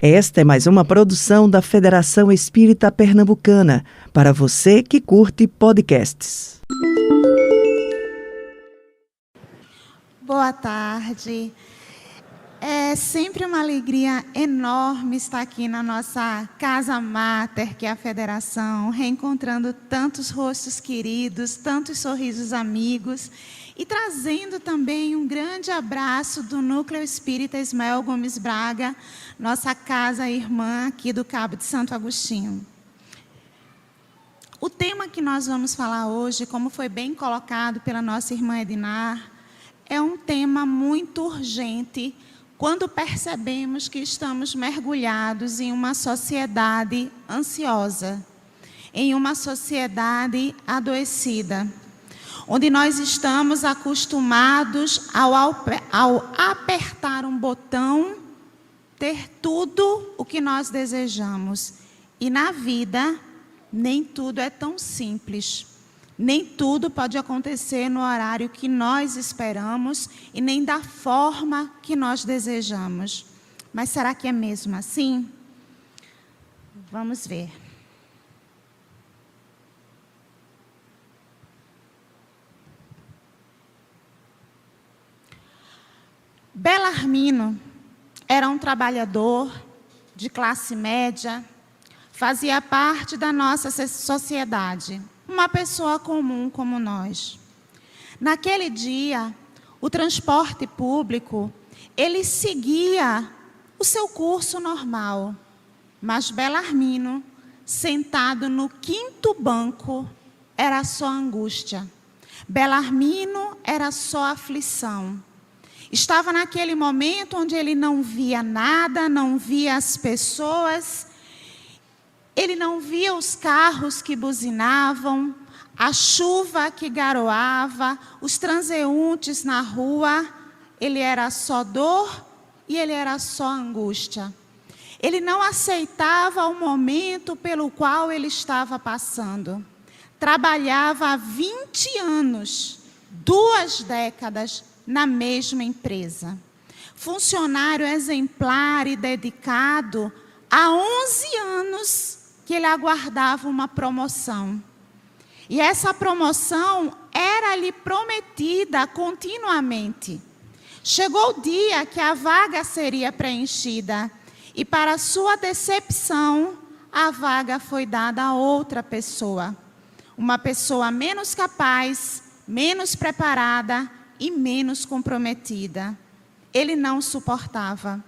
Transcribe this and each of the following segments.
Esta é mais uma produção da Federação Espírita Pernambucana, para você que curte podcasts. Boa tarde. É sempre uma alegria enorme estar aqui na nossa casa máter, que é a Federação, reencontrando tantos rostos queridos, tantos sorrisos amigos e trazendo também um grande abraço do Núcleo Espírita Ismael Gomes Braga, nossa casa irmã aqui do Cabo de Santo Agostinho. O tema que nós vamos falar hoje, como foi bem colocado pela nossa irmã Edinar, é um tema muito urgente quando percebemos que estamos mergulhados em uma sociedade ansiosa, em uma sociedade adoecida, onde nós estamos acostumados ao apertar um botão, ter tudo o que nós desejamos. E na vida, nem tudo é tão simples. Nem tudo pode acontecer no horário que nós esperamos e nem da forma que nós desejamos. Mas será que é mesmo assim? Vamos ver. Belarmino era um trabalhador de classe média, fazia parte da nossa sociedade. Uma pessoa comum como nós. Naquele dia, o transporte público, ele seguia o seu curso normal. Mas Belarmino, sentado no 5º banco, era só angústia. Belarmino era só aflição. Estava naquele momento onde ele não via nada, não via as pessoas. Ele não via os carros que buzinavam, a chuva que garoava, os transeuntes na rua. Ele era só dor e ele era só angústia. Ele não aceitava o momento pelo qual ele estava passando. Trabalhava há 20 anos, 2 décadas, na mesma empresa. Funcionário exemplar e dedicado, há 11 anos que ele aguardava uma promoção. E essa promoção era-lhe prometida continuamente. Chegou o dia que a vaga seria preenchida. E para sua decepção, a vaga foi dada a outra pessoa. Uma pessoa menos capaz, menos preparada e menos comprometida. Ele não suportava.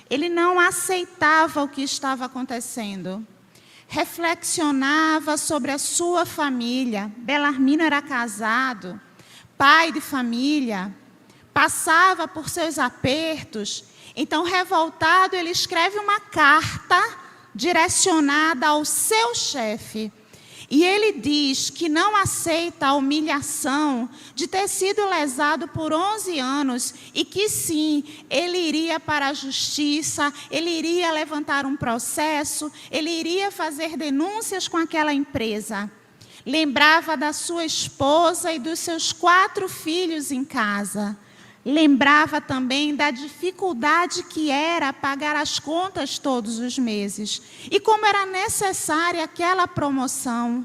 Ele não aceitava o que estava acontecendo. Reflexionava sobre a sua família. Belarmino era casado, pai de família, passava por seus apertos. Então, revoltado, ele escreve uma carta direcionada ao seu chefe. E ele diz que não aceita a humilhação de ter sido lesado por 11 anos e que sim, ele iria para a justiça, ele iria levantar um processo, ele iria fazer denúncias com aquela empresa. Lembrava da sua esposa e dos seus 4 filhos em casa. Lembrava também da dificuldade que era pagar as contas todos os meses. E como era necessária aquela promoção.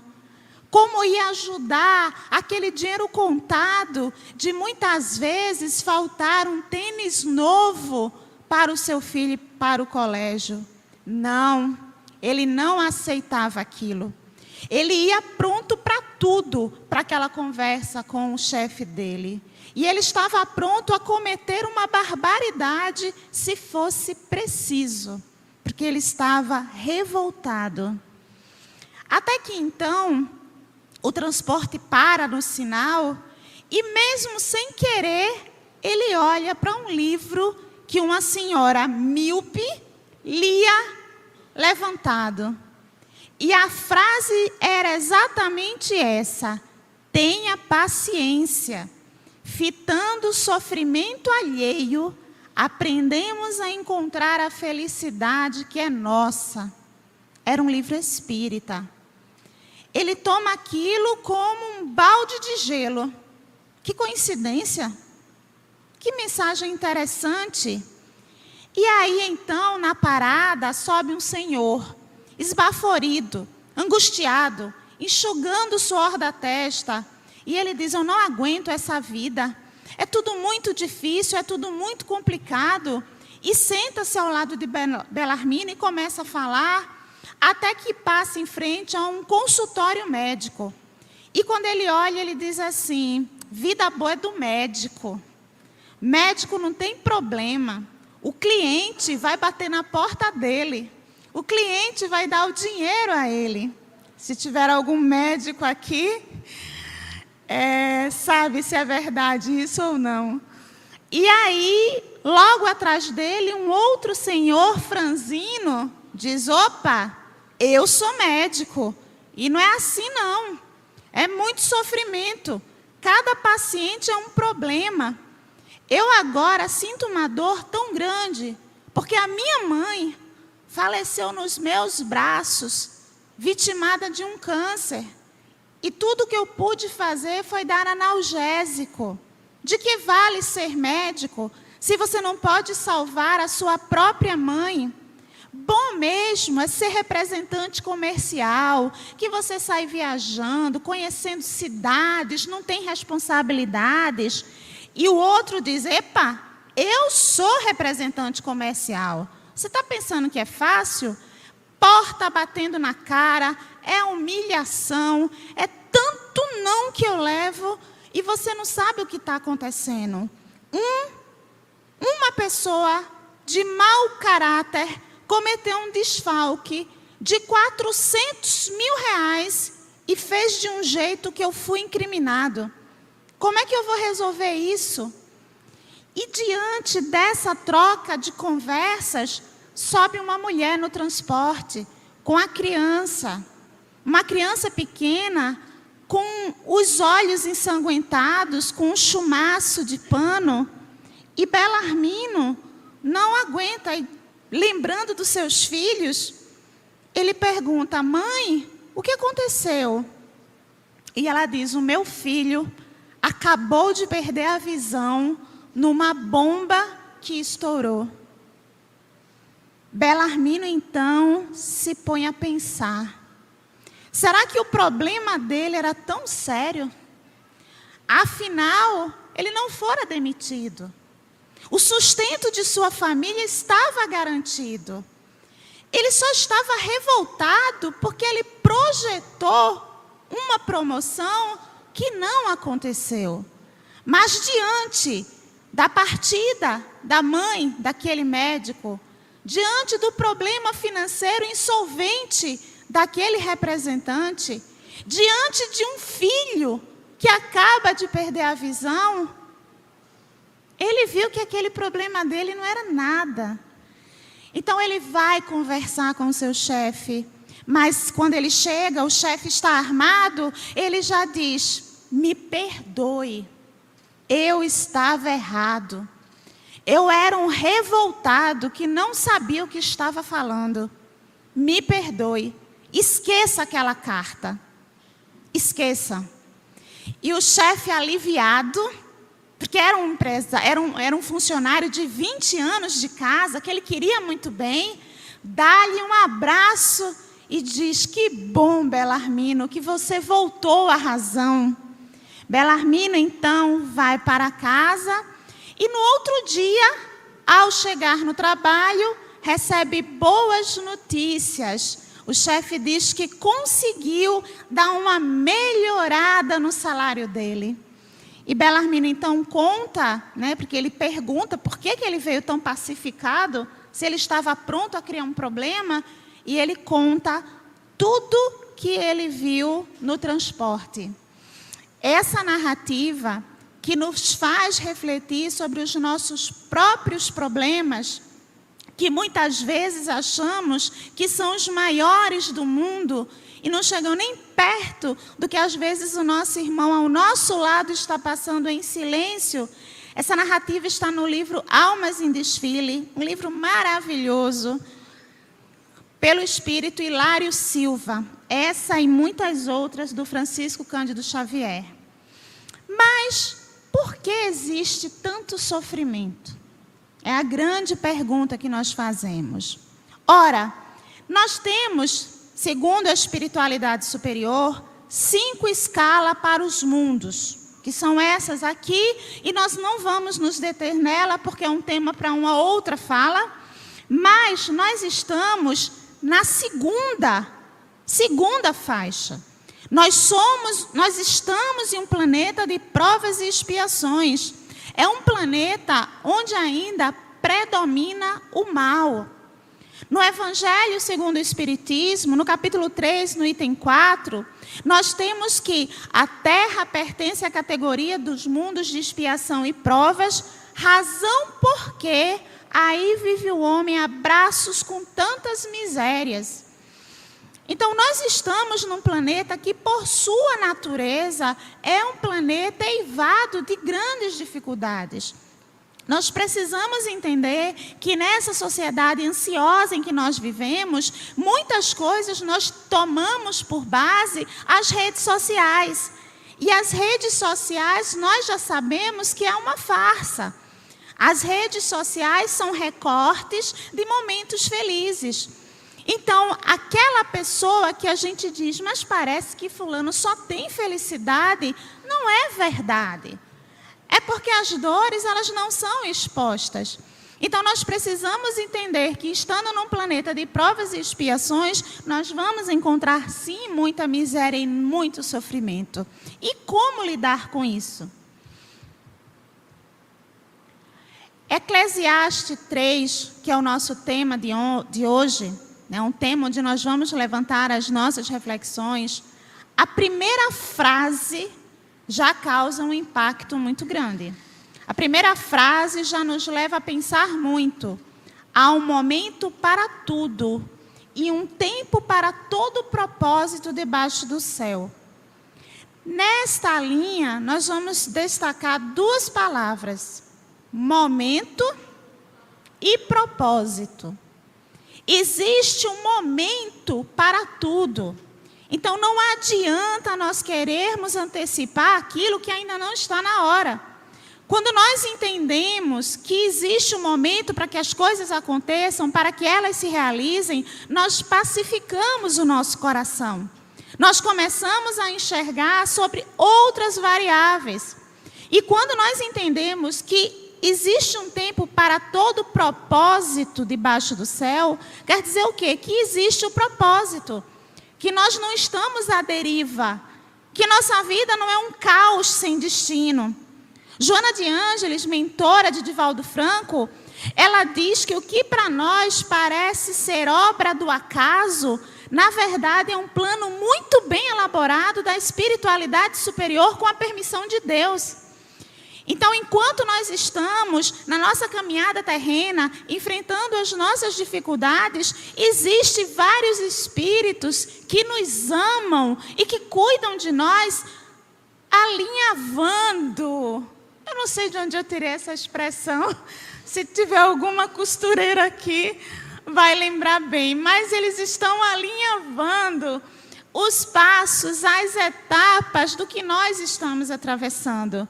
Como ia ajudar aquele dinheiro contado de muitas vezes faltar um tênis novo para o seu filho para o colégio. Não, ele não aceitava aquilo. Ele ia pronto para tudo, para aquela conversa com o chefe dele. E ele estava pronto a cometer uma barbaridade se fosse preciso, porque ele estava revoltado. Até que então, o transporte para no sinal e mesmo sem querer, ele olha para um livro que uma senhora míope lia levantado. E a frase era exatamente essa: tenha paciência. Fitando o sofrimento alheio, aprendemos a encontrar a felicidade que é nossa. Era um livro espírita. Ele toma aquilo como um balde de gelo. Que coincidência! Que mensagem interessante! E aí, então, na parada, sobe um senhor, esbaforido, angustiado, enxugando o suor da testa. E ele diz: eu não aguento essa vida. É tudo muito difícil, é tudo muito complicado. E senta-se ao lado de Belarmino e começa a falar, até que passa em frente a um consultório médico. E quando ele olha, ele diz assim: vida boa é do médico. Médico não tem problema. O cliente vai bater na porta dele. O cliente vai dar o dinheiro a ele. Se tiver algum médico aqui, sabe se é verdade isso ou não. E aí, logo atrás dele, um outro senhor franzino diz: opa, eu sou médico. E não é assim não. É muito sofrimento. Cada paciente é um problema. Eu agora sinto uma dor tão grande, porque a minha mãe faleceu nos meus braços, vitimada de um câncer. E tudo que eu pude fazer foi dar analgésico. De que vale ser médico se você não pode salvar a sua própria mãe? Bom mesmo é ser representante comercial, que você sai viajando, conhecendo cidades, não tem responsabilidades. E o outro diz: epa, eu sou representante comercial. Você está pensando que é fácil? Porta batendo na cara, é humilhação, é tanto não que eu levo e você não sabe o que está acontecendo. Uma pessoa de mau caráter cometeu um desfalque de R$400.000 e fez de um jeito que eu fui incriminado. Como é que eu vou resolver isso? E diante dessa troca de conversas, sobe uma mulher no transporte com a criança. Uma criança pequena, com os olhos ensanguentados, com um chumaço de pano. E Belarmino não aguenta, e lembrando dos seus filhos, ele pergunta: mãe, o que aconteceu? E ela diz: o meu filho acabou de perder a visão numa bomba que estourou. Belarmino, então, se põe a pensar: será que o problema dele era tão sério? Afinal, ele não fora demitido. O sustento de sua família estava garantido. Ele só estava revoltado porque ele projetou uma promoção que não aconteceu. Mas diante da partida da mãe daquele médico, diante do problema financeiro insolvente daquele representante, diante de um filho que acaba de perder a visão, ele viu que aquele problema dele não era nada. Então ele vai conversar com o seu chefe, mas quando ele chega, o chefe está armado, ele já diz: me perdoe, eu estava errado. Eu era um revoltado que não sabia o que estava falando. Me perdoe. Esqueça aquela carta. Esqueça. E o chefe, aliviado, porque era um funcionário de 20 anos de casa, que ele queria muito bem, dá-lhe um abraço e diz: que bom, Belarmino, que você voltou à razão. Belarmino, então, vai para casa e no outro dia, ao chegar no trabalho, recebe boas notícias. O chefe diz que conseguiu dar uma melhorada no salário dele. E Belarmino, então, conta, porque ele pergunta por que ele veio tão pacificado, se ele estava pronto a criar um problema, e ele conta tudo que ele viu no transporte. Essa narrativa que nos faz refletir sobre os nossos próprios problemas, que muitas vezes achamos que são os maiores do mundo e não chegam nem perto do que às vezes o nosso irmão ao nosso lado está passando em silêncio. Essa narrativa está no livro Almas em Desfile, um livro maravilhoso, pelo espírito Hilário Silva. Essa e muitas outras do Francisco Cândido Xavier. Mas por que existe tanto sofrimento? É a grande pergunta que nós fazemos. Ora, nós temos, segundo a espiritualidade superior, 5 escalas para os mundos, que são essas aqui, e nós não vamos nos deter nela, porque é um tema para uma outra fala, mas nós estamos na segunda faixa. Nós estamos em um planeta de provas e expiações. É um planeta onde ainda predomina o mal. No Evangelho segundo o Espiritismo, no capítulo 3, no item 4, nós temos que a Terra pertence à categoria dos mundos de expiação e provas, razão porque aí vive o homem a braços com tantas misérias. Então, nós estamos num planeta que, por sua natureza, é um planeta eivado de grandes dificuldades. Nós precisamos entender que nessa sociedade ansiosa em que nós vivemos, muitas coisas nós tomamos por base as redes sociais. E as redes sociais, nós já sabemos que é uma farsa. As redes sociais são recortes de momentos felizes. Então, aquela pessoa que a gente diz, mas parece que fulano só tem felicidade, não é verdade. É porque as dores, elas não são expostas. Então, nós precisamos entender que, estando num planeta de provas e expiações, nós vamos encontrar, sim, muita miséria e muito sofrimento. E como lidar com isso? Eclesiastes 3, que é o nosso tema de hoje, é um tema onde nós vamos levantar as nossas reflexões. A primeira frase já causa um impacto muito grande. A primeira frase já nos leva a pensar muito. Há um momento para tudo e um tempo para todo propósito debaixo do céu. Nesta linha, nós vamos destacar 2 palavras: momento e propósito. Existe um momento para tudo. Então, não adianta nós querermos antecipar aquilo que ainda não está na hora. Quando nós entendemos que existe um momento para que as coisas aconteçam, para que elas se realizem, nós pacificamos o nosso coração. Nós começamos a enxergar sobre outras variáveis. E quando nós entendemos que existe um tempo para todo propósito debaixo do céu, quer dizer o quê? Que existe o propósito, que nós não estamos à deriva, que nossa vida não é um caos sem destino. Joana de Ângeles, mentora de Divaldo Franco, ela diz que o que para nós parece ser obra do acaso, na verdade é um plano muito bem elaborado da espiritualidade superior com a permissão de Deus. Então, enquanto nós estamos na nossa caminhada terrena, enfrentando as nossas dificuldades, existem vários espíritos que nos amam e que cuidam de nós, alinhavando. Eu não sei de onde eu tirei essa expressão. Se tiver alguma costureira aqui, vai lembrar bem. Mas eles estão alinhavando os passos, as etapas do que nós estamos atravessando.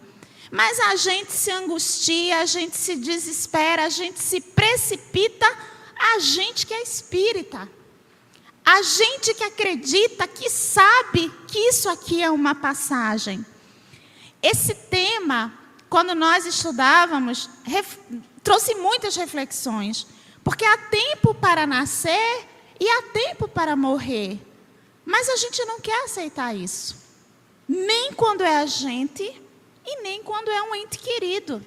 Mas a gente se angustia, a gente se desespera, a gente se precipita, a gente que é espírita. A gente que acredita, que sabe que isso aqui é uma passagem. Esse tema, quando nós estudávamos, trouxe muitas reflexões. Porque há tempo para nascer e há tempo para morrer. Mas a gente não quer aceitar isso. Nem quando é a gente e nem quando é um ente querido.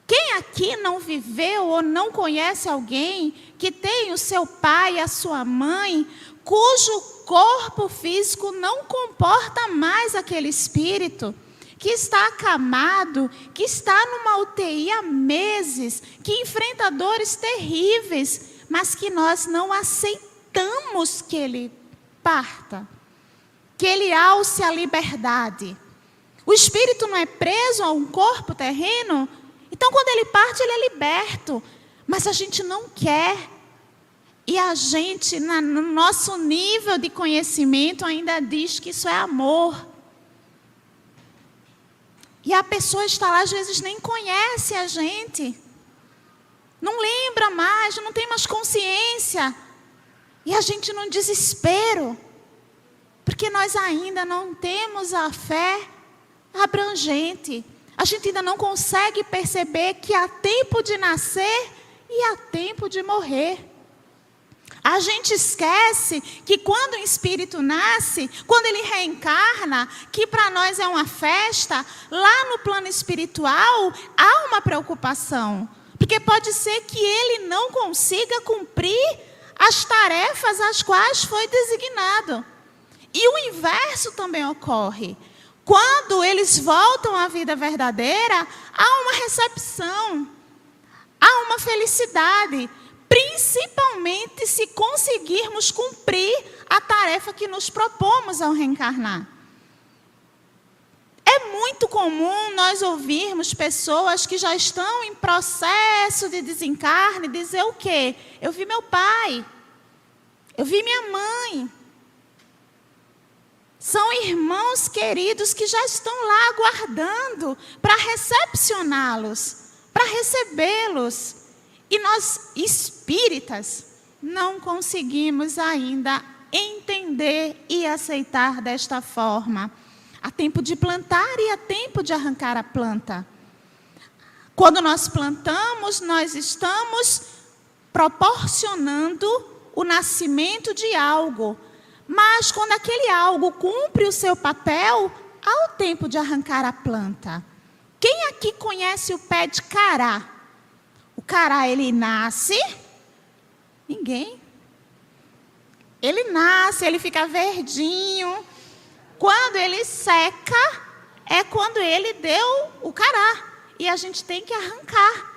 Quem aqui não viveu ou não conhece alguém que tem o seu pai e a sua mãe, cujo corpo físico não comporta mais aquele espírito, que está acamado, que está numa UTI há meses, que enfrenta dores terríveis, mas que nós não aceitamos que ele parta, que ele alce a liberdade. O espírito não é preso a um corpo terreno, então quando ele parte, ele é liberto. Mas a gente não quer. E a gente, no nosso nível de conhecimento, ainda diz que isso é amor. E a pessoa está lá, às vezes nem conhece a gente. não lembra mais, não tem mais consciência. E a gente num desespero, porque nós ainda não temos a fé abrangente. A gente ainda não consegue perceber que há tempo de nascer e há tempo de morrer. A gente esquece que quando o espírito nasce, quando ele reencarna, que para nós é uma festa, lá no plano espiritual há uma preocupação. Porque pode ser que ele não consiga cumprir as tarefas às quais foi designado. E o inverso também ocorre. Quando eles voltam à vida verdadeira, há uma recepção, há uma felicidade, principalmente se conseguirmos cumprir a tarefa que nos propomos ao reencarnar. É muito comum nós ouvirmos pessoas que já estão em processo de desencarne dizer o quê? Eu vi meu pai, eu vi minha mãe. São irmãos queridos que já estão lá aguardando para recepcioná-los, para recebê-los. E nós, espíritas, não conseguimos ainda entender e aceitar desta forma. Há tempo de plantar e há tempo de arrancar a planta. Quando nós plantamos, nós estamos proporcionando o nascimento de algo. Mas quando aquele algo cumpre o seu papel, há o tempo de arrancar a planta. Quem aqui conhece o pé de cará? O cará, ele nasce? Ninguém. Ele nasce, ele fica verdinho. Quando ele seca, é quando ele deu o cará. E a gente tem que arrancar.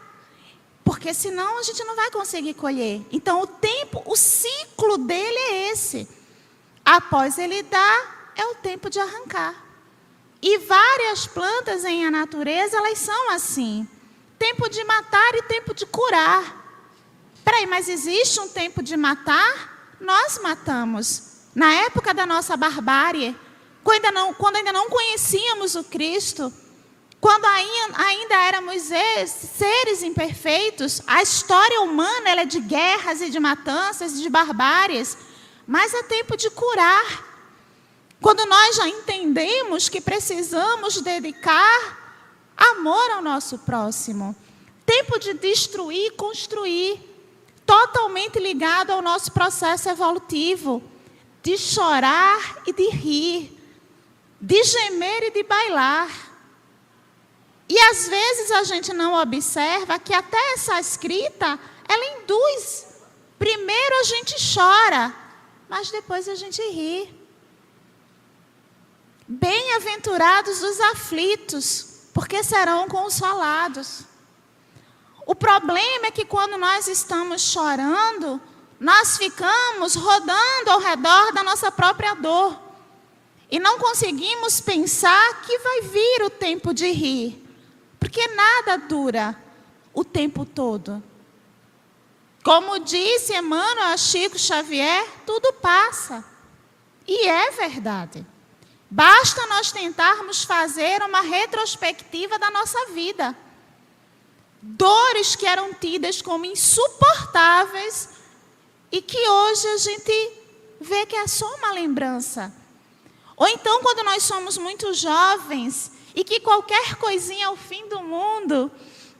Porque senão a gente não vai conseguir colher. Então o tempo, o ciclo dele é esse. Após ele dar, é o tempo de arrancar. E várias plantas em a natureza, elas são assim. Tempo de matar e tempo de curar. Peraí, mas existe um tempo de matar? Nós matamos. Na época da nossa barbárie, quando ainda não conhecíamos o Cristo, quando ainda éramos seres imperfeitos, a história humana ela é de guerras e de matanças e de barbáries, mas é tempo de curar. Quando nós já entendemos que precisamos dedicar amor ao nosso próximo. Tempo de destruir e construir. Totalmente ligado ao nosso processo evolutivo. De chorar e de rir. De gemer e de bailar. E às vezes a gente não observa que até essa escrita, ela induz. Primeiro a gente chora, mas depois a gente ri. Bem-aventurados os aflitos, porque serão consolados. O problema é que quando nós estamos chorando, nós ficamos rodando ao redor da nossa própria dor. E não conseguimos pensar que vai vir o tempo de rir. Porque nada dura o tempo todo. Como disse Emmanuel Chico Xavier, tudo passa. E é verdade. Basta nós tentarmos fazer uma retrospectiva da nossa vida. Dores que eram tidas como insuportáveis e que hoje a gente vê que é só uma lembrança. Ou então quando nós somos muito jovens e que qualquer coisinha é o fim do mundo.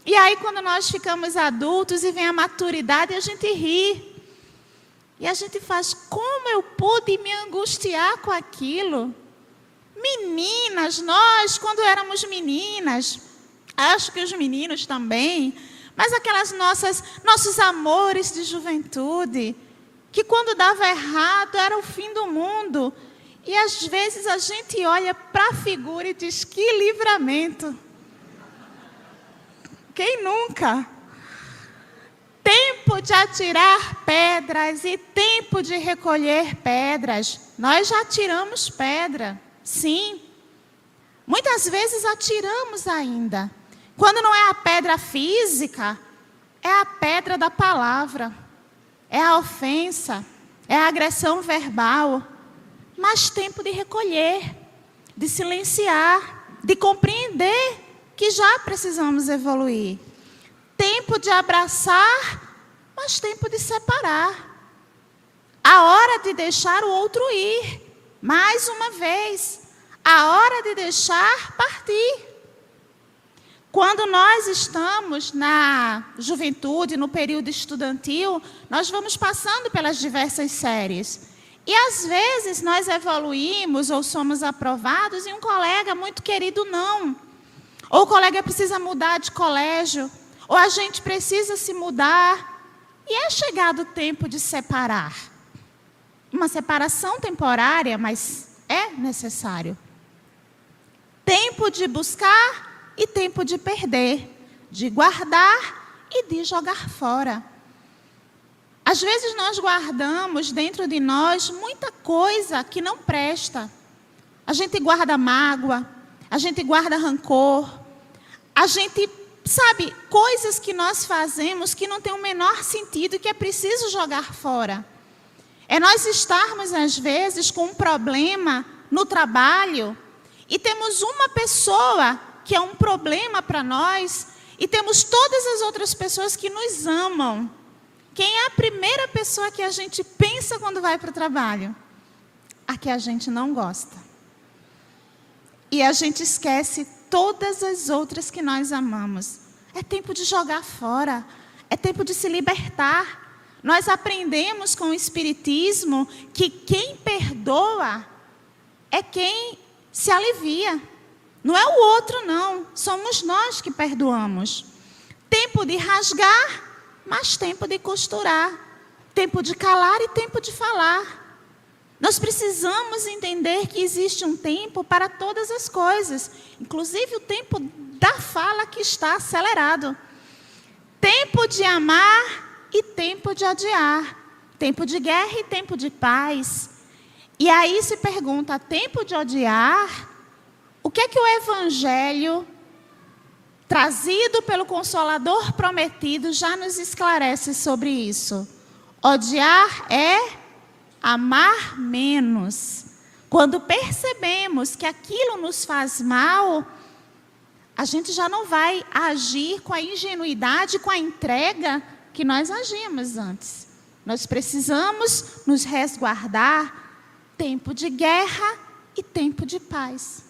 E aí quando nós ficamos adultos e vem a maturidade, a gente ri. E a gente faz, como eu pude me angustiar com aquilo? Meninas, nós, quando éramos meninas, acho que os meninos também, mas aquelas nossos amores de juventude, que quando dava errado era o fim do mundo. E às vezes a gente olha para a figura e diz, que livramento. Quem nunca? Tempo de atirar pedras e tempo de recolher pedras. Nós já atiramos pedra. Sim, muitas vezes atiramos ainda. Quando não é a pedra física, é a pedra da palavra, é a ofensa, é a agressão verbal. Mas tempo de recolher, de silenciar, de compreender que já precisamos evoluir. tempo de abraçar, mas tempo de separar. A hora de deixar o outro ir, mais uma vez. A hora de deixar partir. Quando nós estamos na juventude, no período estudantil, nós vamos passando pelas diversas séries. E às vezes nós evoluímos ou somos aprovados e um colega muito querido não. Ou o colega precisa mudar de colégio, ou a gente precisa se mudar. E é chegado o tempo de separar. Uma separação temporária, mas é necessário. Tempo de buscar e tempo de perder, de guardar e de jogar fora. Às vezes nós guardamos dentro de nós muita coisa que não presta. A gente guarda mágoa, a gente guarda rancor, a gente, sabe, coisas que nós fazemos que não tem o menor sentido e que é preciso jogar fora. É nós estarmos, às vezes, com um problema no trabalho e temos uma pessoa que é um problema para nós e temos todas as outras pessoas que nos amam. Quem é a primeira pessoa que a gente pensa quando vai para o trabalho? A que a gente não gosta. E a gente esquece todas as outras que nós amamos. É tempo de jogar fora. É tempo de se libertar. Nós aprendemos com o Espiritismo que quem perdoa é quem se alivia. Não é o outro, não. Somos nós que perdoamos. Tempo de rasgar, mas tempo de costurar. Tempo de calar e tempo de falar. Nós precisamos entender que existe um tempo para todas as coisas. Inclusive o tempo da fala que está acelerado. Tempo de amar e tempo de odiar, tempo de guerra e tempo de paz. E aí se pergunta, tempo de odiar, o que é que o Evangelho, trazido pelo Consolador prometido, já nos esclarece sobre isso? Odiar é amar menos. Quando percebemos que aquilo nos faz mal, a gente já não vai agir com a ingenuidade, com a entrega que nós agimos antes. Nós precisamos nos resguardar, tempo de guerra e tempo de paz.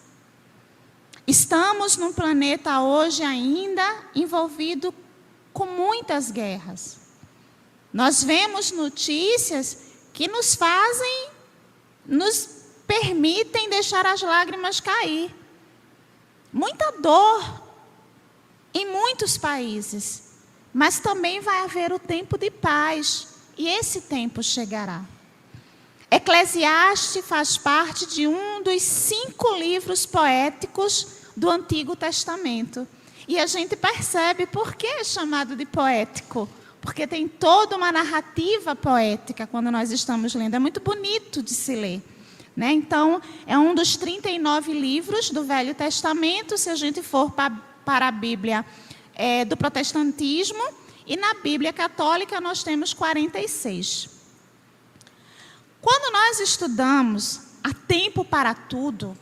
Estamos num planeta hoje ainda envolvido com muitas guerras. Nós vemos notícias que nos permitem deixar as lágrimas cair. Muita dor em muitos países. Mas também vai haver o tempo de paz, e esse tempo chegará. Eclesiastes faz parte de um dos 5 livros poéticos do Antigo Testamento. E a gente percebe por que é chamado de poético. Porque tem toda uma narrativa poética quando nós estamos lendo. É muito bonito de se ler. Né? Então, é um dos 39 livros do Velho Testamento, se a gente for para a Bíblia do protestantismo, e na Bíblia católica nós temos 46. Quando nós estudamos a tempo para tudo,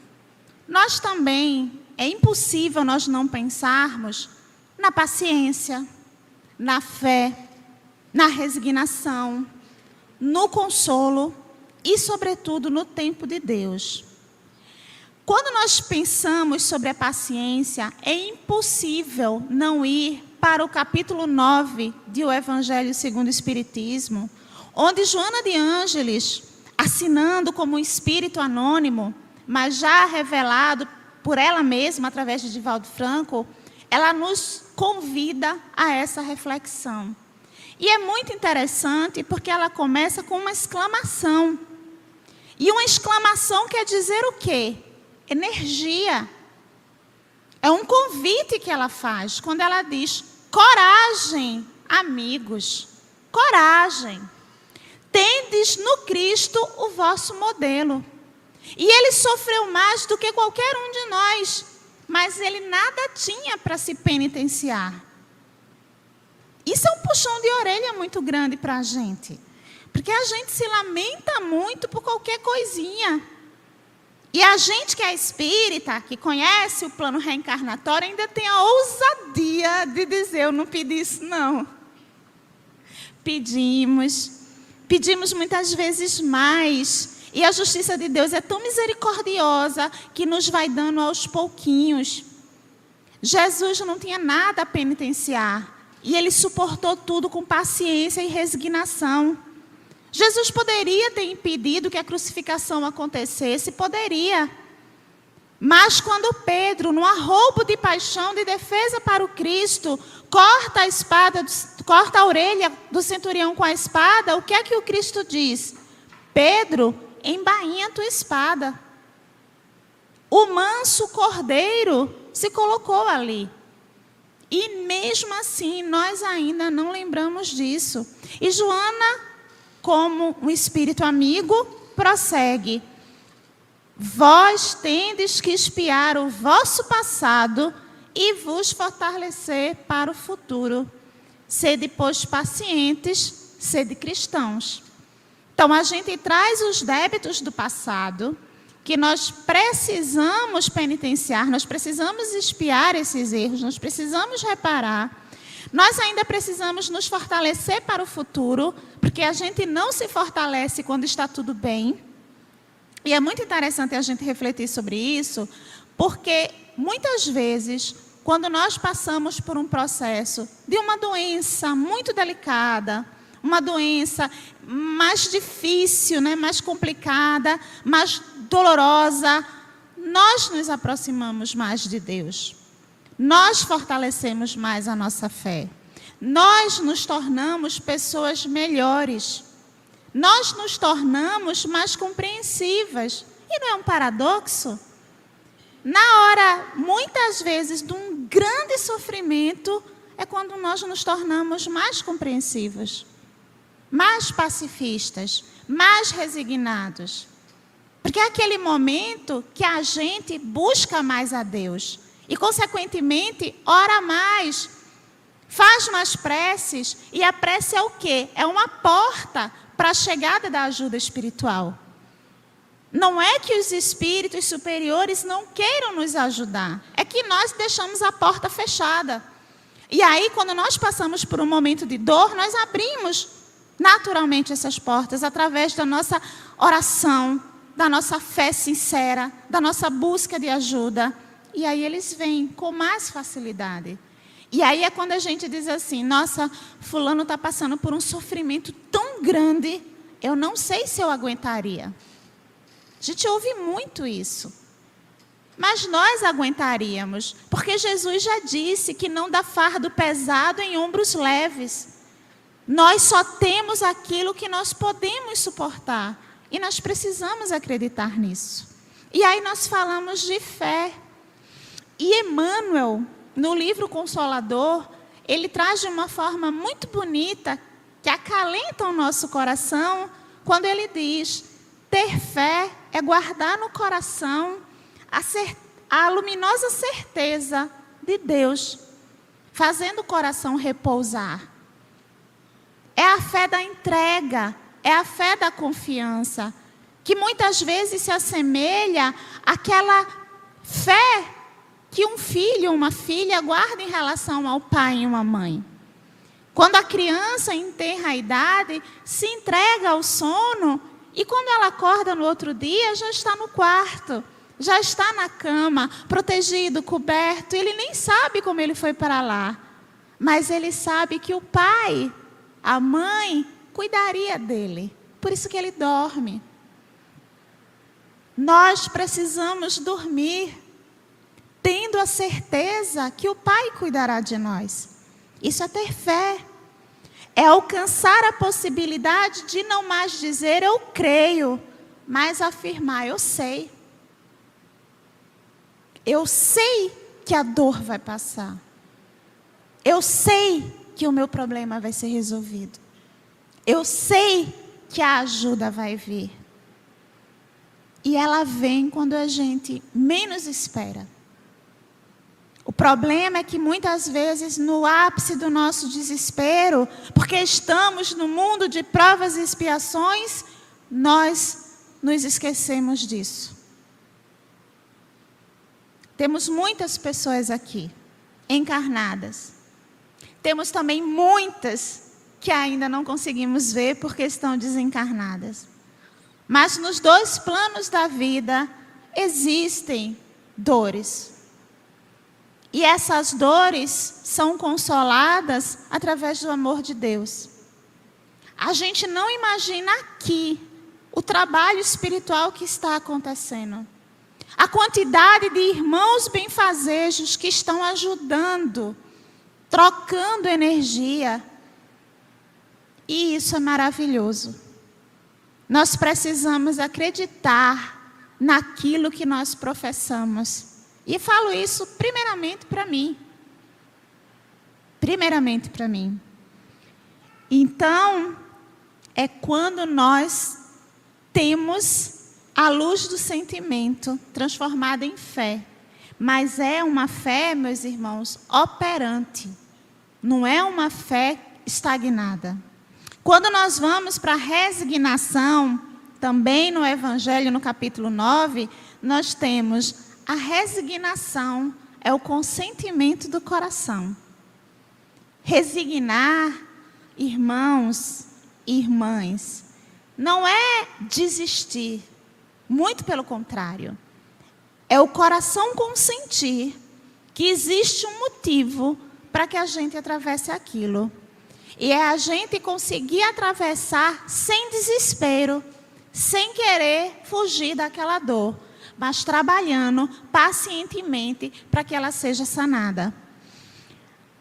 nós também, é impossível nós não pensarmos na paciência, na fé, na resignação, no consolo e, sobretudo, no tempo de Deus. Quando nós pensamos sobre a paciência, é impossível não ir para o capítulo 9 do Evangelho segundo o Espiritismo, onde Joana de Ângeles, assinando como um espírito anônimo, mas já revelado por ela mesma, através de Divaldo Franco, ela nos convida a essa reflexão. E é muito interessante porque ela começa com uma exclamação. E uma exclamação quer dizer o quê? Energia. É um convite que ela faz quando ela diz: coragem, amigos, coragem. Tendes no Cristo o vosso modelo. E ele sofreu mais do que qualquer um de nós, mas ele nada tinha para se penitenciar. Isso é um puxão de orelha muito grande para a gente. Porque a gente se lamenta muito por qualquer coisinha. E a gente que é espírita, que conhece o plano reencarnatório, ainda tem a ousadia de dizer, eu não pedi isso não. Pedimos muitas vezes mais. E a justiça de Deus é tão misericordiosa que nos vai dando aos pouquinhos. Jesus não tinha nada a penitenciar. E ele suportou tudo com paciência e resignação. Jesus poderia ter impedido que a crucificação acontecesse, poderia. Mas quando Pedro, num arroubo de paixão, de defesa para o Cristo, corta a orelha do centurião com a espada, o que é que o Cristo diz? Pedro, embainha a tua espada. O manso cordeiro se colocou ali. E mesmo assim, nós ainda não lembramos disso. E Joana, como um espírito amigo, prossegue. Vós tendes que espiar o vosso passado e vos fortalecer para o futuro. Sede, pois, pacientes, sede cristãos. Então, a gente traz os débitos do passado, que nós precisamos penitenciar, nós precisamos expiar esses erros, nós precisamos reparar. Nós ainda precisamos nos fortalecer para o futuro, porque a gente não se fortalece quando está tudo bem. E é muito interessante a gente refletir sobre isso, porque muitas vezes, quando nós passamos por um processo de uma doença muito delicada, uma doença mais difícil, né, mais complicada, mais dolorosa, nós nos aproximamos mais de Deus. Nós fortalecemos mais a nossa fé. Nós nos tornamos pessoas melhores. Nós nos tornamos mais compreensivas. E não é um paradoxo? Na hora, muitas vezes, de um grande sofrimento, é quando nós nos tornamos mais compreensivos, mais pacifistas, mais resignados. Porque é aquele momento que a gente busca mais a Deus. E, consequentemente, ora mais, faz mais preces. E a prece é o quê? É uma porta para a chegada da ajuda espiritual. Não é que os espíritos superiores não queiram nos ajudar. É que nós deixamos a porta fechada. E aí, quando nós passamos por um momento de dor, nós abrimos naturalmente essas portas através da nossa oração, da nossa fé sincera, da nossa busca de ajuda. E aí eles vêm com mais facilidade. E aí é quando a gente diz assim, nossa, fulano está passando por um sofrimento tão grande, eu não sei se eu aguentaria. A gente ouve muito isso. Mas nós aguentaríamos, porque Jesus já disse que não dá fardo pesado em ombros leves. Nós só temos aquilo que nós podemos suportar. E nós precisamos acreditar nisso. E aí nós falamos de fé. E Emmanuel, no livro Consolador, ele traz de uma forma muito bonita, que acalenta o nosso coração, quando ele diz, ter fé é guardar no coração a luminosa certeza de Deus, fazendo o coração repousar. É a fé da entrega, é a fé da confiança, que muitas vezes se assemelha àquela fé que um filho ou uma filha guarda em relação ao pai e uma mãe. Quando a criança enterra a idade, se entrega ao sono, e quando ela acorda no outro dia, já está no quarto, já está na cama, protegido, coberto, ele nem sabe como ele foi para lá, mas ele sabe que o pai, a mãe, cuidaria dele, por isso que ele dorme. Nós precisamos dormir, tendo a certeza que o Pai cuidará de nós. Isso é ter fé. É alcançar a possibilidade de não mais dizer eu creio, mas afirmar eu sei. Eu sei que a dor vai passar. Eu sei que o meu problema vai ser resolvido. Eu sei que a ajuda vai vir. E ela vem quando a gente menos espera. O problema é que muitas vezes no ápice do nosso desespero, porque estamos no mundo de provas e expiações, nós nos esquecemos disso. Temos muitas pessoas aqui, encarnadas. Temos também muitas que ainda não conseguimos ver porque estão desencarnadas. Mas nos dois planos da vida existem dores. E essas dores são consoladas através do amor de Deus. A gente não imagina aqui o trabalho espiritual que está acontecendo. A quantidade de irmãos benfazejos que estão ajudando, trocando energia. E isso é maravilhoso. Nós precisamos acreditar naquilo que nós professamos. E falo isso primeiramente para mim. Primeiramente para mim. Então, é quando nós temos a luz do sentimento transformada em fé. Mas é uma fé, meus irmãos, operante. Não é uma fé estagnada. Quando nós vamos para a resignação, também no Evangelho, no capítulo 9, nós temos a resignação, é o consentimento do coração. Resignar, irmãos e irmãs, não é desistir, muito pelo contrário. É o coração consentir que existe um motivo para que a gente atravesse aquilo. E é a gente conseguir atravessar sem desespero, sem querer fugir daquela dor, mas trabalhando pacientemente para que ela seja sanada.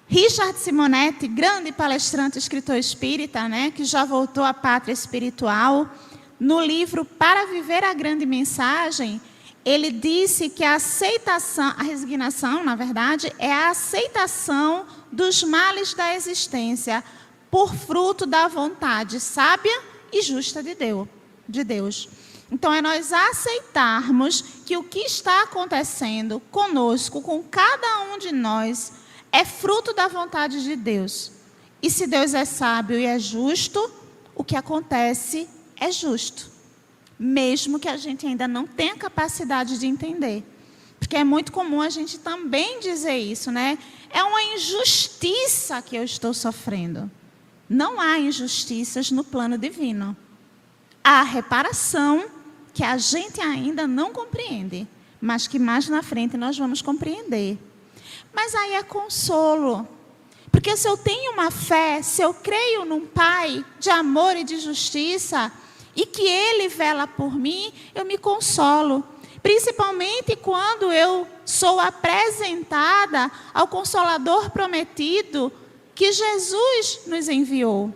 Richard Simonetti, grande palestrante, escritor espírita, que já voltou à pátria espiritual, no livro Para Viver a Grande Mensagem, ele disse que a aceitação, a resignação, na verdade, é a aceitação dos males da existência por fruto da vontade sábia e justa de Deus. Então, é nós aceitarmos que o que está acontecendo conosco, com cada um de nós, é fruto da vontade de Deus. E se Deus é sábio e é justo, o que acontece é justo. Mesmo que a gente ainda não tenha capacidade de entender. Porque é muito comum a gente também dizer isso, É uma injustiça que eu estou sofrendo. Não há injustiças no plano divino. Há reparação que a gente ainda não compreende, mas que mais na frente nós vamos compreender. Mas aí é consolo. Porque se eu tenho uma fé, se eu creio num Pai de amor e de justiça, e que Ele vela por mim, eu me consolo. Principalmente quando eu sou apresentada ao Consolador prometido que Jesus nos enviou.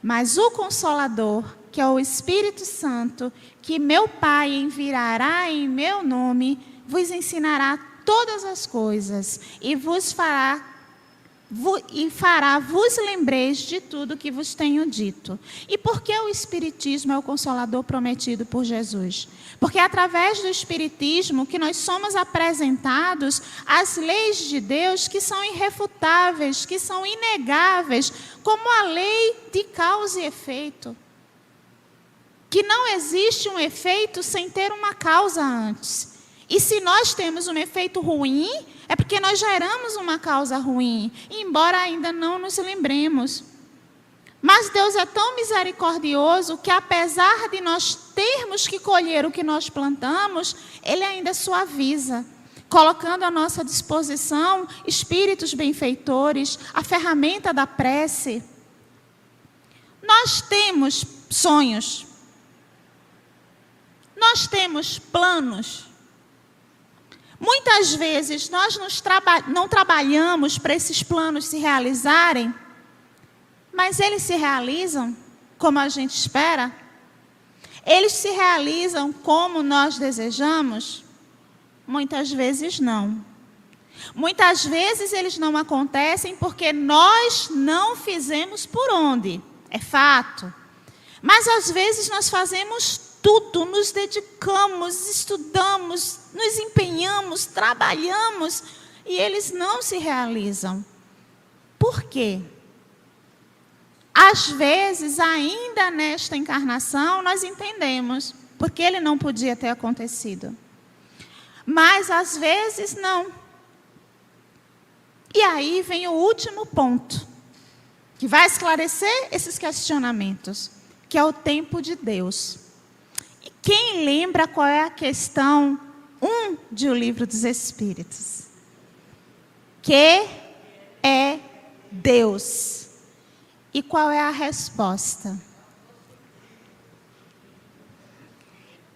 Mas o Consolador, que é o Espírito Santo, que meu Pai enviará em meu nome, vos ensinará todas as coisas e fará vos lembreis de tudo que vos tenho dito. E por que o Espiritismo é o Consolador prometido por Jesus? Porque é através do Espiritismo que nós somos apresentados as leis de Deus que são irrefutáveis, que são inegáveis, como a lei de causa e efeito. Que não existe um efeito sem ter uma causa antes. E se nós temos um efeito ruim, é porque nós geramos uma causa ruim, embora ainda não nos lembremos. Mas Deus é tão misericordioso que, apesar de nós termos que colher o que nós plantamos, Ele ainda suaviza, colocando à nossa disposição espíritos benfeitores, a ferramenta da prece. Nós temos sonhos, nós temos planos. Muitas vezes nós não trabalhamos para esses planos se realizarem, mas eles se realizam como a gente espera? Eles se realizam como nós desejamos? Muitas vezes não. Muitas vezes eles não acontecem porque nós não fizemos por onde, é fato. Mas às vezes nós fazemos tudo, nos dedicamos, estudamos, nos empenhamos, trabalhamos e eles não se realizam. Por quê? Às vezes, ainda nesta encarnação, nós entendemos porque ele não podia ter acontecido. mas às vezes não. E aí vem o último ponto, que vai esclarecer esses questionamentos, que é o tempo de Deus. E quem lembra qual é a questão 1 de O Livro dos Espíritos? Que é Deus. E qual é a resposta?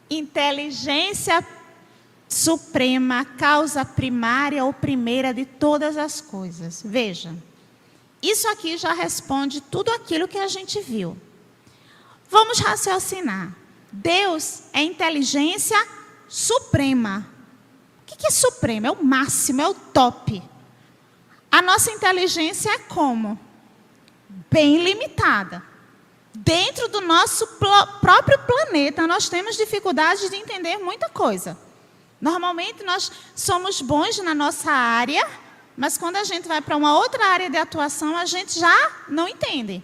Inteligência suprema, causa primária ou primeira de todas as coisas. Veja, isso aqui já responde tudo aquilo que a gente viu. Vamos raciocinar. Deus é inteligência suprema. O que é suprema? É o máximo, é o top. A nossa inteligência é como? Bem limitada. Dentro do nosso próprio planeta, nós temos dificuldade de entender muita coisa. Normalmente, nós somos bons na nossa área, mas quando a gente vai para uma outra área de atuação, a gente já não entende.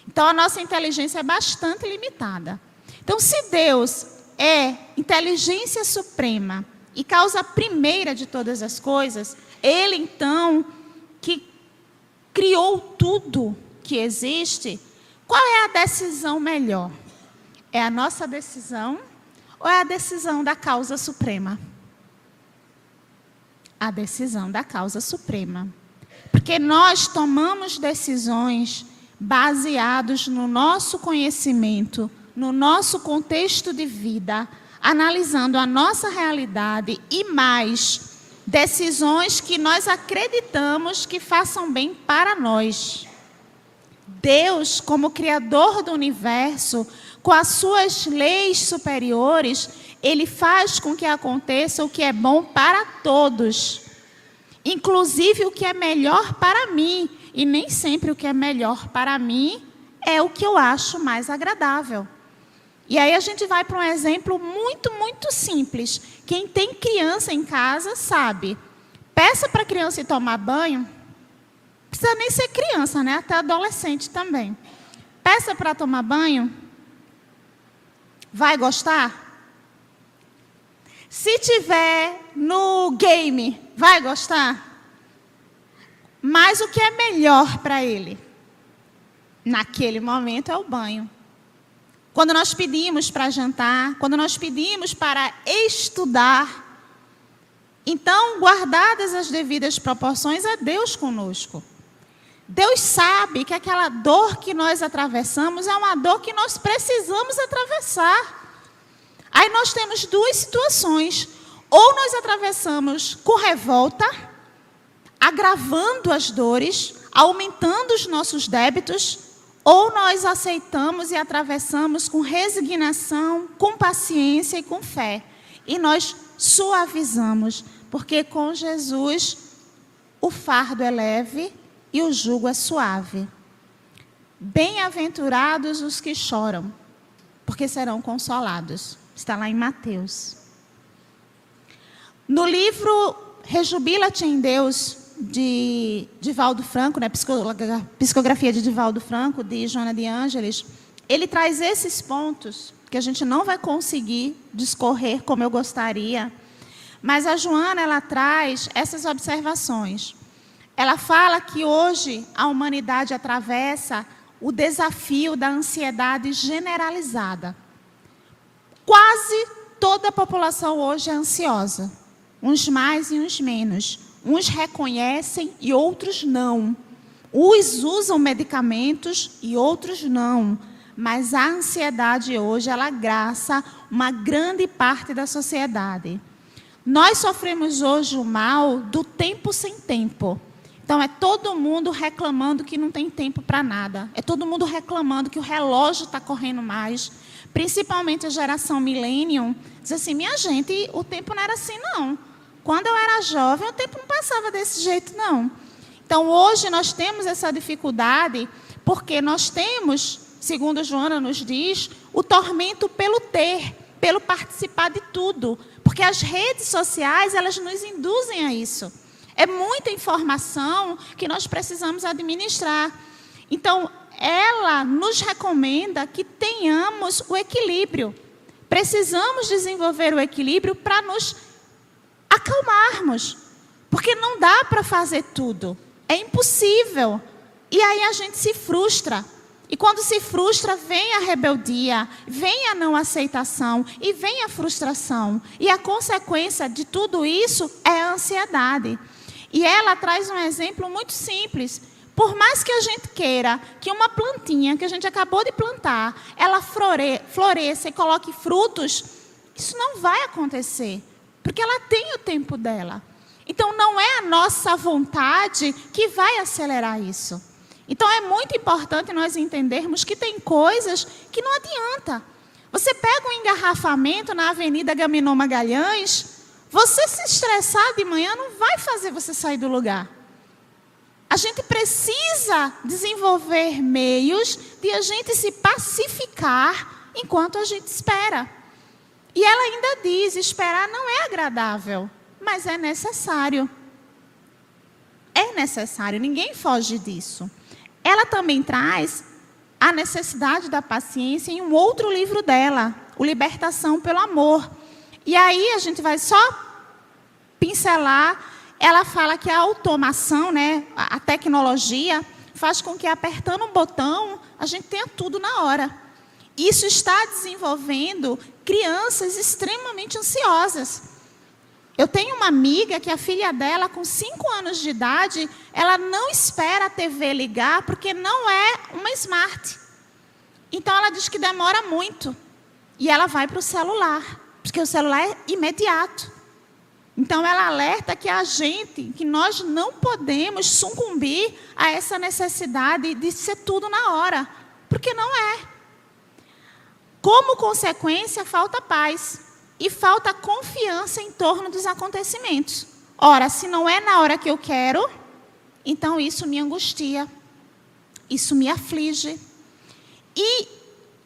Então, a nossa inteligência é bastante limitada. Então, se Deus é inteligência suprema e causa primeira de todas as coisas, Ele, então, que criou tudo que existe, qual é a decisão melhor? É a nossa decisão ou é a decisão da causa suprema? A decisão da causa suprema. Porque nós tomamos decisões baseadas no nosso conhecimento, no nosso contexto de vida, analisando a nossa realidade e mais, decisões que nós acreditamos que façam bem para nós. Deus, como Criador do universo, com as suas leis superiores, Ele faz com que aconteça o que é bom para todos. Inclusive o que é melhor para mim. E nem sempre o que é melhor para mim é o que eu acho mais agradável. E aí a gente vai para um exemplo muito, muito simples. Quem tem criança em casa sabe. Peça para a criança ir tomar banho. Não precisa nem ser criança, né? Até adolescente também. Peça para tomar banho. Vai gostar? Se tiver no game, vai gostar? Mas o que é melhor para ele? Naquele momento é o banho. Quando nós pedimos para jantar, quando nós pedimos para estudar, então, guardadas as devidas proporções, é Deus conosco. Deus sabe que aquela dor que nós atravessamos é uma dor que nós precisamos atravessar. Aí nós temos duas situações. Ou nós atravessamos com revolta, agravando as dores, aumentando os nossos débitos, ou nós aceitamos e atravessamos com resignação, com paciência e com fé. E nós suavizamos, porque com Jesus o fardo é leve e o jugo é suave. Bem-aventurados os que choram, porque serão consolados. Está lá em Mateus. No livro Rejubila-te em Deus, de Divaldo Franco, né, Psicografia de Divaldo Franco, de Joana de Ângeles, ele traz esses pontos, que a gente não vai conseguir discorrer como eu gostaria, mas a Joana, ela traz essas observações. Ela fala que hoje a humanidade atravessa o desafio da ansiedade generalizada. Quase toda a população hoje é ansiosa. Uns mais e uns menos. Uns reconhecem e outros não. Uns usam medicamentos e outros não. Mas a ansiedade hoje, ela agraça uma grande parte da sociedade. Nós sofremos hoje o mal do tempo sem tempo. Então, é todo mundo reclamando que não tem tempo para nada. É todo mundo reclamando que o relógio está correndo mais. Principalmente a geração millennium. Diz assim, minha gente, o tempo não era assim, não. Quando eu era jovem, o tempo não passava desse jeito, não. Então, hoje nós temos essa dificuldade, porque nós temos, segundo Joana nos diz, o tormento pelo ter, pelo participar de tudo. Porque as redes sociais, elas nos induzem a isso. É muita informação que nós precisamos administrar. Então, ela nos recomenda que tenhamos o equilíbrio. Precisamos desenvolver o equilíbrio para nos acalmarmos. Porque não dá para fazer tudo. É impossível. E aí a gente se frustra. E quando se frustra, vem a rebeldia, vem a não aceitação e vem a frustração. E a consequência de tudo isso é a ansiedade. E ela traz um exemplo muito simples. Por mais que a gente queira que uma plantinha que a gente acabou de plantar, ela floresça e coloque frutos, isso não vai acontecer. Porque ela tem o tempo dela. Então não é a nossa vontade que vai acelerar isso. Então é muito importante nós entendermos que tem coisas que não adianta. Você pega um engarrafamento na Avenida Agamenon Magalhães, você se estressar de manhã não vai fazer você sair do lugar. A gente precisa desenvolver meios de a gente se pacificar enquanto a gente espera. E ela ainda diz, esperar não é agradável, mas é necessário. É necessário, ninguém foge disso. Ela também traz a necessidade da paciência em um outro livro dela, o Libertação pelo Amor. E aí a gente vai só pincelar. Ela fala que a automação, a tecnologia, faz com que apertando um botão, a gente tenha tudo na hora. Isso está desenvolvendo crianças extremamente ansiosas. Eu tenho uma amiga que a filha dela, com 5 anos de idade, ela não espera a TV ligar porque não é uma smart. Então ela diz que demora muito. E ela vai para o celular, porque o celular é imediato. Então ela alerta que nós não podemos sucumbir a essa necessidade de ser tudo na hora, porque não é. Como consequência, falta paz. E falta confiança em torno dos acontecimentos. Ora, se não é na hora que eu quero, então isso me angustia. Isso me aflige. E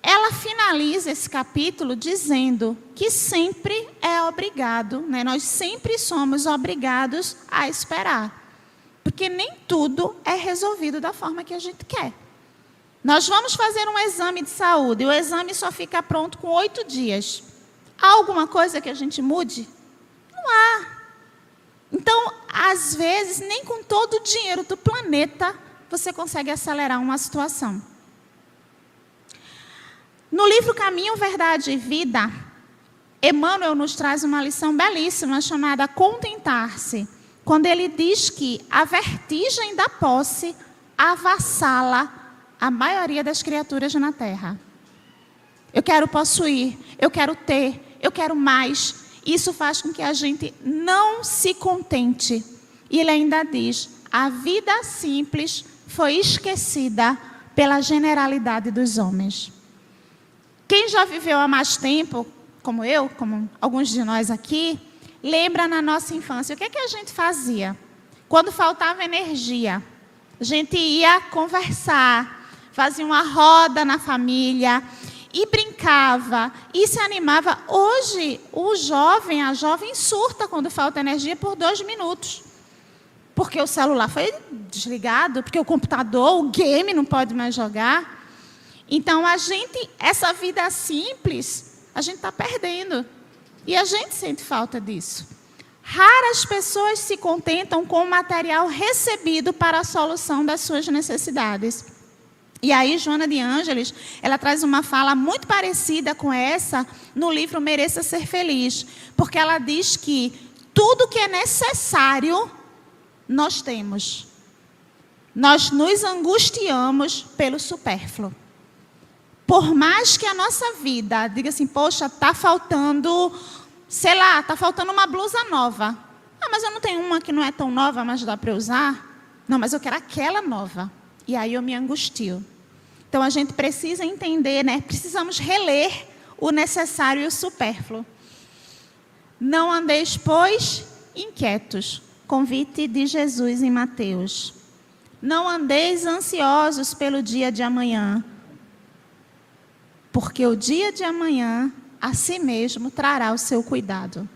ela finaliza esse capítulo dizendo que sempre é obrigado, nós sempre somos obrigados a esperar. Porque nem tudo é resolvido da forma que a gente quer. Nós vamos fazer um exame de saúde, o exame só fica pronto com 8 dias. Há alguma coisa que a gente mude? Não há. Então, às vezes, nem com todo o dinheiro do planeta, você consegue acelerar uma situação. No livro Caminho, Verdade e Vida, Emmanuel nos traz uma lição belíssima chamada Contentar-se. Quando ele diz que a vertigem da posse avassala a maioria das criaturas na Terra. Eu quero possuir, eu quero ter, eu quero mais. Isso faz com que a gente não se contente. E ele ainda diz, a vida simples foi esquecida pela generalidade dos homens. Quem já viveu há mais tempo, como eu, como alguns de nós aqui, lembra na nossa infância, o que é que a gente fazia? Quando faltava energia, a gente ia conversar, fazia uma roda na família, e brincava, e se animava. Hoje, a jovem surta quando falta energia por 2 minutos. Porque o celular foi desligado, porque o computador, o game não pode mais jogar. Então, essa vida simples, a gente está perdendo. E a gente sente falta disso. Raras pessoas se contentam com o material recebido para a solução das suas necessidades. E aí, Joana de Ângeles, ela traz uma fala muito parecida com essa no livro Mereça Ser Feliz. Porque ela diz que tudo que é necessário, nós temos. Nós nos angustiamos pelo supérfluo. Por mais que a nossa vida diga assim, poxa, está faltando, sei lá, está faltando uma blusa nova. Ah, mas eu não tenho uma que não é tão nova, mas dá para usar? Não, mas eu quero aquela nova. E aí eu me angustio. Então, a gente precisa entender, precisamos reler o necessário e o supérfluo. Não andeis, pois, inquietos. Convite de Jesus em Mateus. Não andeis ansiosos pelo dia de amanhã. Porque o dia de amanhã, a si mesmo, trará o seu cuidado.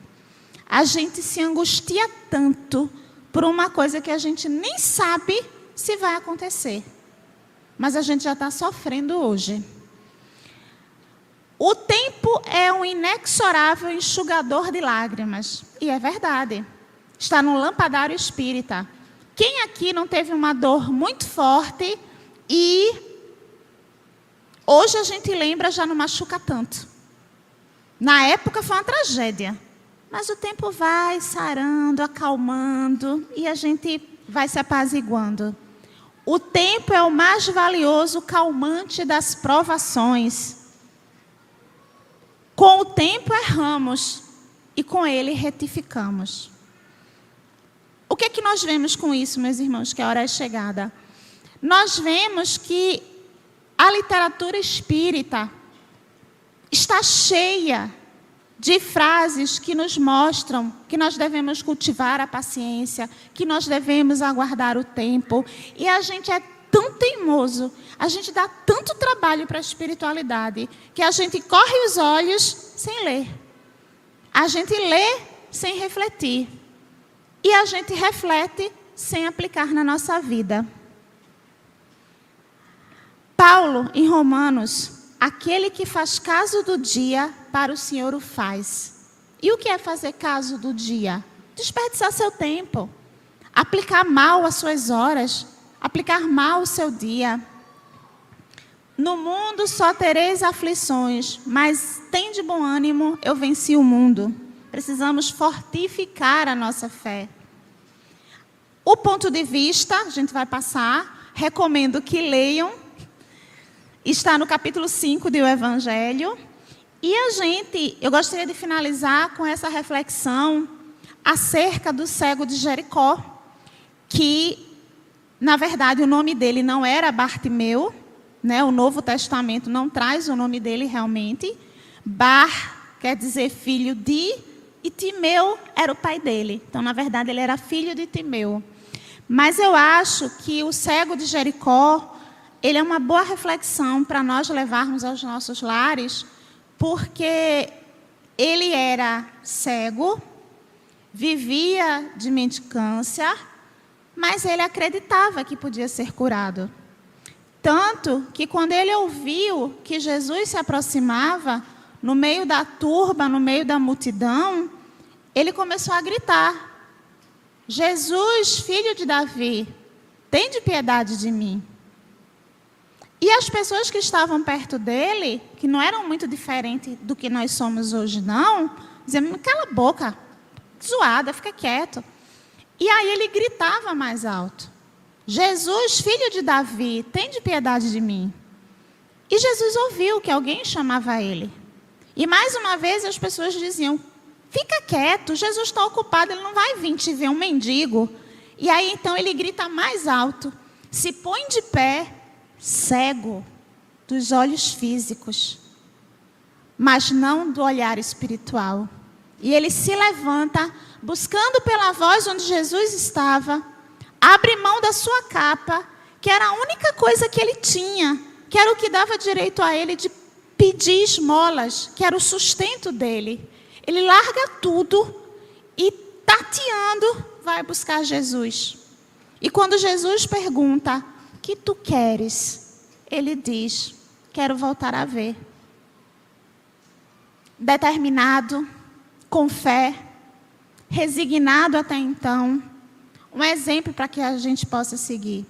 A gente se angustia tanto por uma coisa que a gente nem sabe se vai acontecer. Mas a gente já está sofrendo hoje. O tempo é um inexorável enxugador de lágrimas. E é verdade. Está no lampadário espírita. Quem aqui não teve uma dor muito forte e hoje a gente lembra, já não machuca tanto? Na época foi uma tragédia. Mas o tempo vai sarando, acalmando e a gente vai se apaziguando. O tempo é o mais valioso calmante das provações. Com o tempo erramos e com ele retificamos. O que é que nós vemos com isso, meus irmãos, que a hora é chegada? Nós vemos que a literatura espírita está cheia de frases que nos mostram que nós devemos cultivar a paciência, que nós devemos aguardar o tempo. E a gente é tão teimoso, a gente dá tanto trabalho para a espiritualidade, que a gente corre os olhos sem ler. A gente lê sem refletir. E a gente reflete sem aplicar na nossa vida. Paulo, em Romanos, aquele que faz caso do dia, para o Senhor o faz. E o que é fazer caso do dia? Desperdiçar seu tempo. Aplicar mal as suas horas. Aplicar mal o seu dia. No mundo só tereis aflições, mas tende bom ânimo, eu venci o mundo. Precisamos fortificar a nossa fé. O ponto de vista, a gente vai passar, recomendo que leiam. Está no capítulo 5 do Evangelho. E eu gostaria de finalizar com essa reflexão acerca do cego de Jericó, que, na verdade, o nome dele não era Bartimeu, né? O Novo Testamento não traz o nome dele realmente. Bar quer dizer filho de, e Timeu era o pai dele. Então, na verdade, ele era filho de Timeu. Mas eu acho que o cego de Jericó, ele é uma boa reflexão para nós levarmos aos nossos lares, porque ele era cego, vivia de mendicância, mas ele acreditava que podia ser curado. Tanto que quando ele ouviu que Jesus se aproximava, no meio da turba, no meio da multidão, ele começou a gritar: Jesus, filho de Davi, tende piedade de mim. E as pessoas que estavam perto dele, que não eram muito diferentes do que nós somos hoje, não, diziam: cala a boca, zoada, fica quieto. E aí ele gritava mais alto: Jesus, filho de Davi, tende piedade de mim. E Jesus ouviu que alguém chamava ele. E mais uma vez as pessoas diziam: fica quieto, Jesus está ocupado, ele não vai vir te ver um mendigo. E aí então ele grita mais alto, se põe de pé, cego dos olhos físicos, mas não do olhar espiritual. E ele se levanta, buscando pela voz onde Jesus estava, abre mão da sua capa, que era a única coisa que ele tinha, que era o que dava direito a ele de pedir esmolas, que era o sustento dele. Ele larga tudo e, tateando, vai buscar Jesus. E quando Jesus pergunta: o que tu queres? Ele diz: quero voltar a ver. Determinado, com fé, resignado até então. Um exemplo para que a gente possa seguir.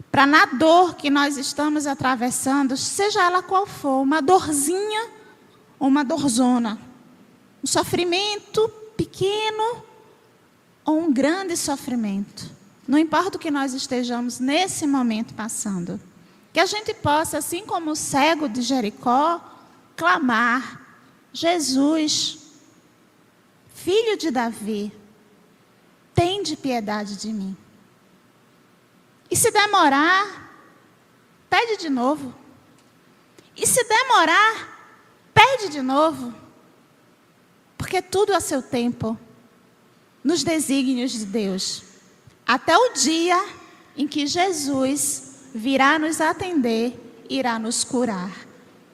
Para na dor que nós estamos atravessando, seja ela qual for, uma dorzinha ou uma dorzona, um sofrimento pequeno ou um grande sofrimento, não importa o que nós estejamos nesse momento passando, que a gente possa, assim como o cego de Jericó, clamar: Jesus, filho de Davi, tende piedade de mim. E se demorar, pede de novo. E se demorar, pede de novo. Porque tudo a seu tempo, nos desígnios de Deus. Até o dia em que Jesus virá nos atender, irá nos curar.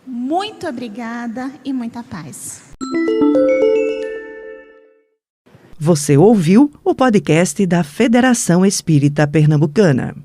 Muito obrigada e muita paz. Você ouviu o podcast da Federação Espírita Pernambucana.